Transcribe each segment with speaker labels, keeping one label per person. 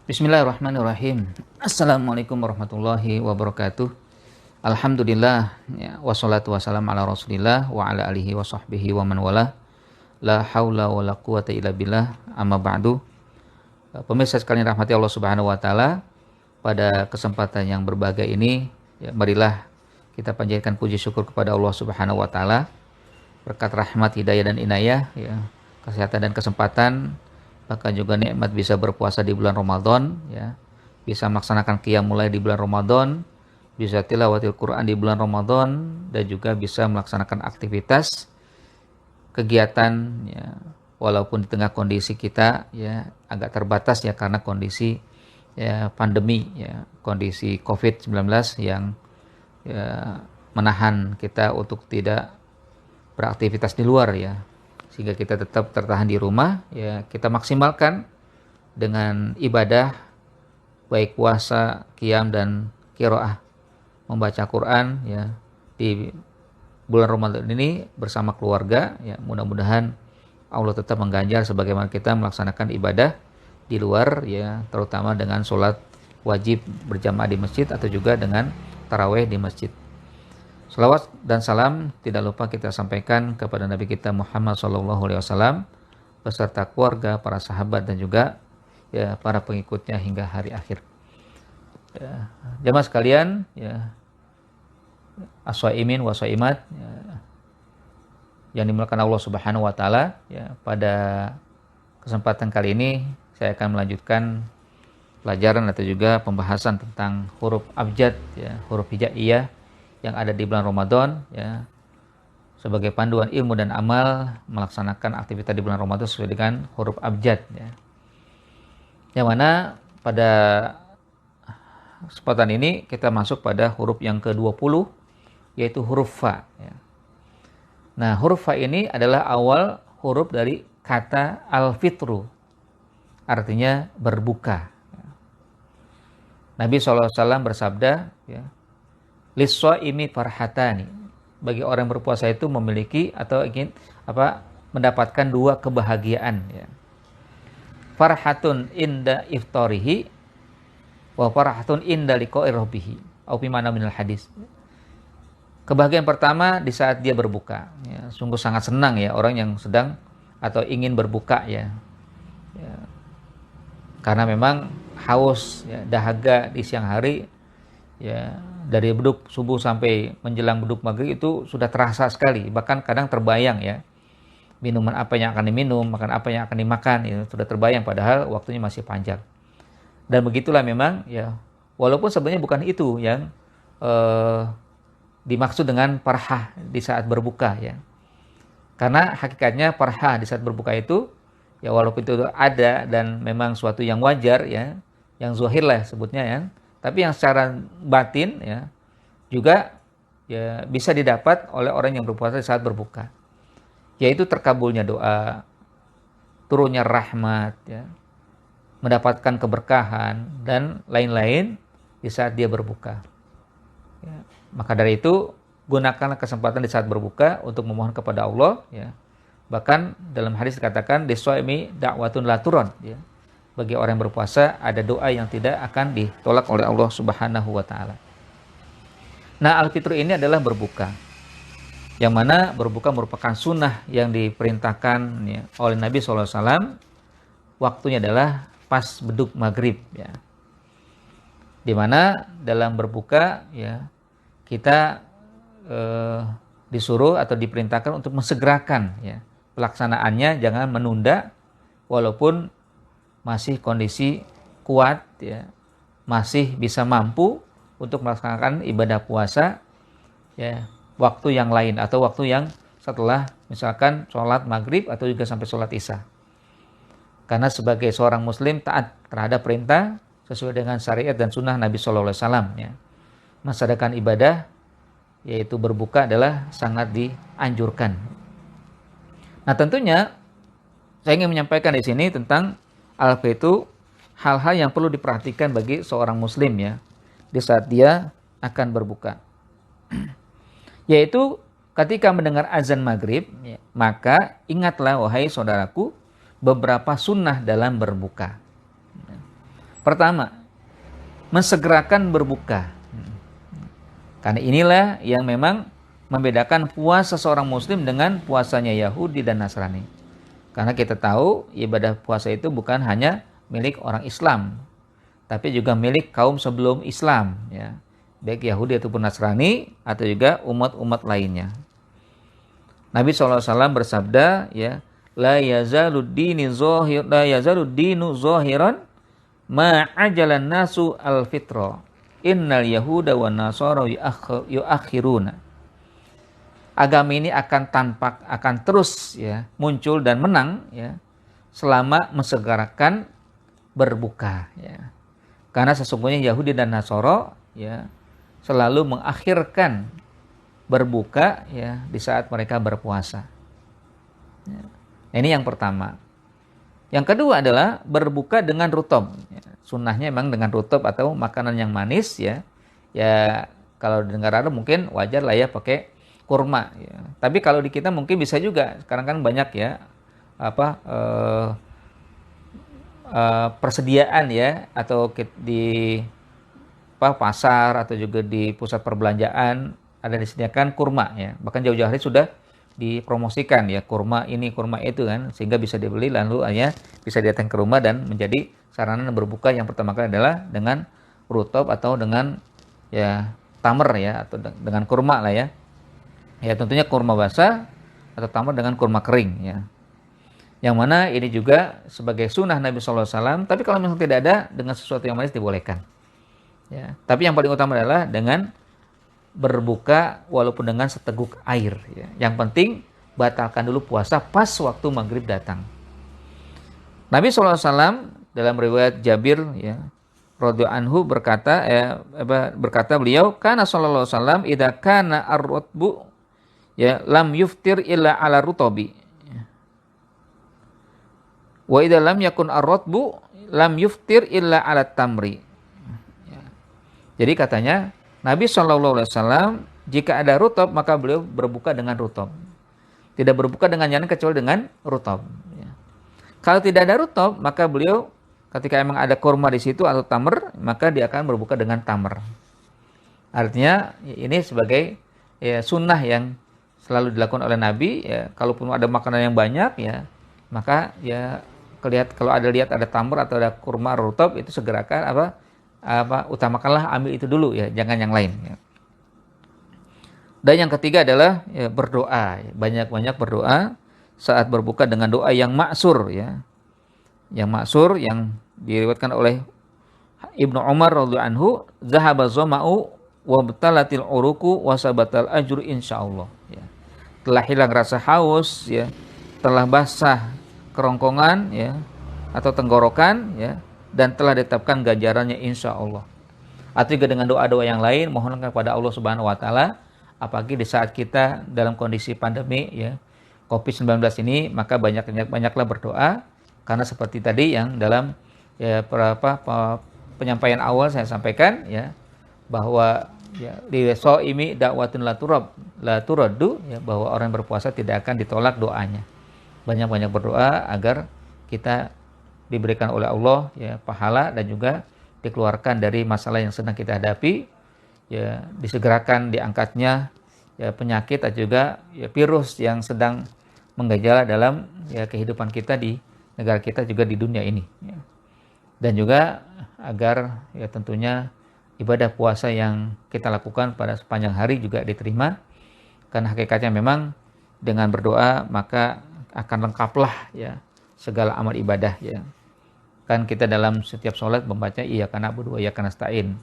Speaker 1: Bismillahirrahmanirrahim. Assalamualaikum warahmatullahi wabarakatuh. Alhamdulillah ya, wassalatu wassalamu ala rasulillah wa ala alihi wa sahbihi wa man wala. La haula wa la quwata illa billah, amma ba'du. Pemirsa sekalian rahmati Allah subhanahu wa ta'ala, pada kesempatan yang berbahagia ini ya, marilah kita panjatkan puji syukur kepada Allah subhanahu wa ta'ala. Berkat rahmat, hidayah dan inayah ya, kesehatan dan kesempatan, bahkan juga nikmat bisa berpuasa di bulan Ramadan ya, bisa melaksanakan qiyam mulai di bulan Ramadan, bisa tilawatil Quran di bulan Ramadan, dan juga bisa melaksanakan aktivitas kegiatan ya, walaupun di tengah kondisi kita ya agak terbatas ya karena kondisi ya pandemi ya, kondisi COVID-19 yang ya, menahan kita untuk tidak beraktivitas di luar ya, sehingga kita tetap tertahan di rumah ya. Kita maksimalkan dengan ibadah baik puasa, qiyam dan qiraah, membaca Quran ya di bulan Ramadan ini bersama keluarga ya. Mudah-mudahan Allah tetap mengganjar sebagaimana kita melaksanakan ibadah di luar ya, terutama dengan sholat wajib berjamaah di masjid atau juga dengan tarawih di masjid. Salawat dan salam tidak lupa kita sampaikan kepada Nabi kita Muhammad SAW beserta keluarga, para sahabat dan juga ya para pengikutnya hingga hari akhir. Ya, jamaah sekalian ya, as-shaimin wa shaimat ya, yang dimuliakan Allah Subhanahu wa taala ya, pada kesempatan kali ini saya akan melanjutkan pelajaran atau juga pembahasan tentang huruf abjad ya, huruf hijaiyah yang ada di bulan Ramadan ya, sebagai panduan ilmu dan amal melaksanakan aktivitas di bulan Ramadan sesuai dengan huruf abjad ya. Yang mana pada kesempatan ini kita masuk pada huruf yang ke-20, yaitu huruf fa ya. Nah, huruf fa ini adalah awal huruf dari kata al-fitru, artinya berbuka ya. Nabi SAW bersabda ya, lis-shaimi farhatani, bagi orang berpuasa itu memiliki atau ingin mendapatkan dua kebahagiaan ya. Farhatun inda iftarihi wa farhatun inda liqa'i rabbih, au fi mana minal hadis. Kebahagiaan pertama di saat dia berbuka ya, sungguh sangat senang ya orang yang sedang atau ingin berbuka ya, ya. Karena memang haus ya, dahaga di siang hari ya, dari beduk subuh sampai menjelang beduk maghrib itu sudah terasa sekali, bahkan kadang terbayang ya minuman apa yang akan diminum, makan apa yang akan dimakan, itu sudah terbayang padahal waktunya masih panjang. Dan begitulah memang ya, walaupun sebenarnya bukan itu yang dimaksud dengan farhah di saat berbuka ya, karena hakikatnya farhah di saat berbuka itu ya, walaupun itu ada dan memang suatu yang wajar ya, yang zahir lah sebutnya ya, tapi yang secara batin ya juga ya bisa didapat oleh orang yang berpuasa saat berbuka, yaitu terkabulnya doa, turunnya rahmat ya, mendapatkan keberkahan dan lain-lain di saat dia berbuka ya. Maka dari itu gunakanlah kesempatan di saat berbuka untuk memohon kepada Allah ya. Bahkan dalam hadis dikatakan lis-shaimi da'watun la turon ya, bagi orang yang berpuasa ada doa yang tidak akan ditolak oleh Allah Subhanahu wa taala. Nah, al-fitr ini adalah berbuka, yang mana berbuka merupakan sunnah yang diperintahkan ya, oleh Nabi SAW. Waktunya adalah pas beduk maghrib ya, dimana dalam berbuka ya kita disuruh atau diperintahkan untuk mensegerakan ya pelaksanaannya, jangan menunda walaupun masih kondisi kuat ya, masih bisa mampu untuk melaksanakan ibadah puasa ya, waktu yang lain atau waktu yang setelah misalkan sholat maghrib atau juga sampai sholat isya. Karena sebagai seorang muslim taat terhadap perintah sesuai dengan syariat dan sunnah Nabi SAW ya, melaksanakan ibadah yaitu berbuka adalah sangat dianjurkan. Nah, tentunya saya ingin menyampaikan di sini tentang al-fitr, hal-hal yang perlu diperhatikan bagi seorang muslim ya di saat dia akan berbuka. Yaitu ketika mendengar azan maghrib ya, maka ingatlah wahai saudaraku beberapa sunnah dalam berbuka. Pertama, mensegerakan berbuka. Karena inilah yang memang membedakan puasa seorang muslim dengan puasanya Yahudi dan Nasrani. Karena kita tahu ibadah puasa itu bukan hanya milik orang Islam, tapi juga milik kaum sebelum Islam, ya. Baik Yahudi ataupun Nasrani atau juga umat-umat lainnya. Nabi SAW bersabda, ya, la yazalu dinu zahiran ma ajalan nasu al-fitra. Innal yahuda wa nasara yuakhiruna. Agama ini akan terus, ya, muncul dan menang, ya, selama mensegerakan berbuka, ya. Karena sesungguhnya Yahudi dan Nasara, ya, selalu mengakhirkan berbuka, ya, di saat mereka berpuasa. Ya. Ini yang pertama. Yang kedua adalah berbuka dengan rutob. Ya, sunnahnya memang dengan rutob atau makanan yang manis, ya. Ya kalau di negara Arab mungkin wajar lah ya pakai kurma. Ya. Tapi kalau di kita mungkin bisa juga. Sekarang kan banyak ya persediaan, ya, atau di pasar atau juga di pusat perbelanjaan ada disediakan kurma, ya. Bahkan jauh-jauh hari sudah dipromosikan, ya, kurma ini kurma itu kan, sehingga bisa dibeli lalu hanya bisa datang ke rumah dan menjadi sarana berbuka yang pertama kali adalah dengan rutob atau dengan, ya, tamer, ya, atau dengan kurma lah, ya. Ya tentunya kurma basah atau tamer dengan kurma kering, ya. Yang mana ini juga sebagai sunnah Nabi SAW, tapi kalau memang tidak ada, dengan sesuatu yang manis dibolehkan. Ya, tapi yang paling utama adalah dengan berbuka walaupun dengan seteguk air, ya. Yang penting batalkan dulu puasa pas waktu maghrib datang. Nabi SAW dalam riwayat Jabir, ya, radhiyallahu anhu berkata beliau, kana sallallahu alaihi wasallam idza kana ar-rutbu, ya, lam yuftir illa ala rutobi, wa idza lam yakun ar-rutbu lam yuftir illa ala tamri. Ya. Jadi katanya Nabi SAW jika ada rutob maka beliau berbuka dengan rutob. Tidak berbuka dengan yang lain kecuali dengan rutob. Ya. Kalau tidak ada rutob maka beliau ketika emang ada kurma di situ atau tamer maka dia akan berbuka dengan tamer. Artinya ini sebagai, ya, sunnah yang selalu dilakukan oleh Nabi. Ya, kalaupun ada makanan yang banyak, ya, maka, ya, kalau lihat ada tamer atau ada kurma rutob itu segerakan utamakanlah ambil itu dulu, ya, jangan yang lain, ya. Dan yang ketiga adalah, ya, berdoa, ya. Banyak-banyak berdoa saat berbuka dengan doa yang maksur, ya. Yang maksur yang diriwayatkan oleh Ibnu Umar radhiyallahu anhu, zahaba zama'u wa batalatil uruku wa sabatal ajru insyaallah, ya. Telah hilang rasa haus, ya, telah basah kerongkongan, ya, atau tenggorokan, ya, dan telah ditetapkan ganjarannya insyaallah. Atau juga dengan doa-doa yang lain mohonkan kepada Allah Subhanahu wa taala, apalagi di saat kita dalam kondisi pandemi, ya, COVID-19 ini, maka banyaklah berdoa. Karena seperti tadi yang dalam, ya, penyampaian awal saya sampaikan, ya, bahwa, ya, li shaimi da'watun la turaddu, ya, bahwa orang berpuasa tidak akan ditolak doanya. Banyak-banyak berdoa agar kita diberikan oleh Allah, ya, pahala dan juga dikeluarkan dari masalah yang sedang kita hadapi, ya, disegerakan diangkatnya, ya, penyakit dan juga, ya, virus yang sedang menggejala dalam, ya, kehidupan kita di negara kita juga di dunia ini, ya. Dan juga agar, ya, tentunya ibadah puasa yang kita lakukan pada sepanjang hari juga diterima, karena hakikatnya memang dengan berdoa maka akan lengkaplah, ya, segala amal ibadah, ya. Kan kita dalam setiap sholat membaca iyyaka na'budu wa iyyaka nasta'in.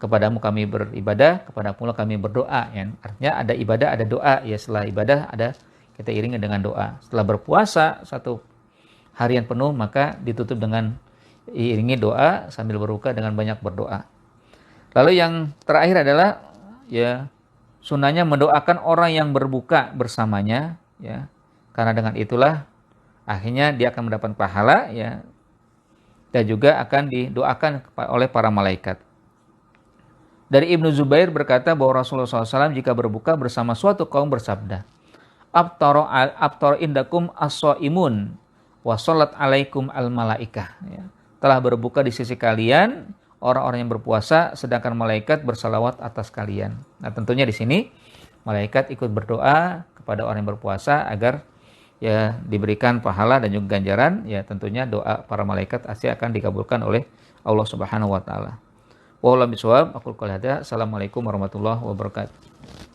Speaker 1: Kepadamu kami beribadah, kepada pula kami berdoa, ya. Artinya ada ibadah, ada doa, ya. Setelah ibadah ada kita iringi dengan doa. Setelah berpuasa satu harian penuh maka ditutup dengan iringi doa sambil berbuka dengan banyak berdoa. Lalu yang terakhir adalah, ya, sunnahnya mendoakan orang yang berbuka bersamanya, ya. Karena dengan itulah akhirnya dia akan mendapat pahala, ya, dan juga akan didoakan oleh para malaikat. Dari Ibnu Zubair berkata bahwa Rasulullah SAW jika berbuka bersama suatu kaum bersabda, Abtar indakum as-shaimun wa sholat alaikum al-malaikah, ya. telah berbuka di sisi kalian orang-orang yang berpuasa, sedangkan malaikat bersalawat atas kalian. Nah, tentunya di sini malaikat ikut berdoa kepada orang yang berpuasa agar ya diberikan pahala dan juga ganjaran. Ya tentunya doa para malaikat pasti akan dikabulkan oleh Allah Subhanahu wa taala. Wallahu a'lam bishawab. Aku qouli hadza. Assalamualaikum warahmatullahi wabarakatuh.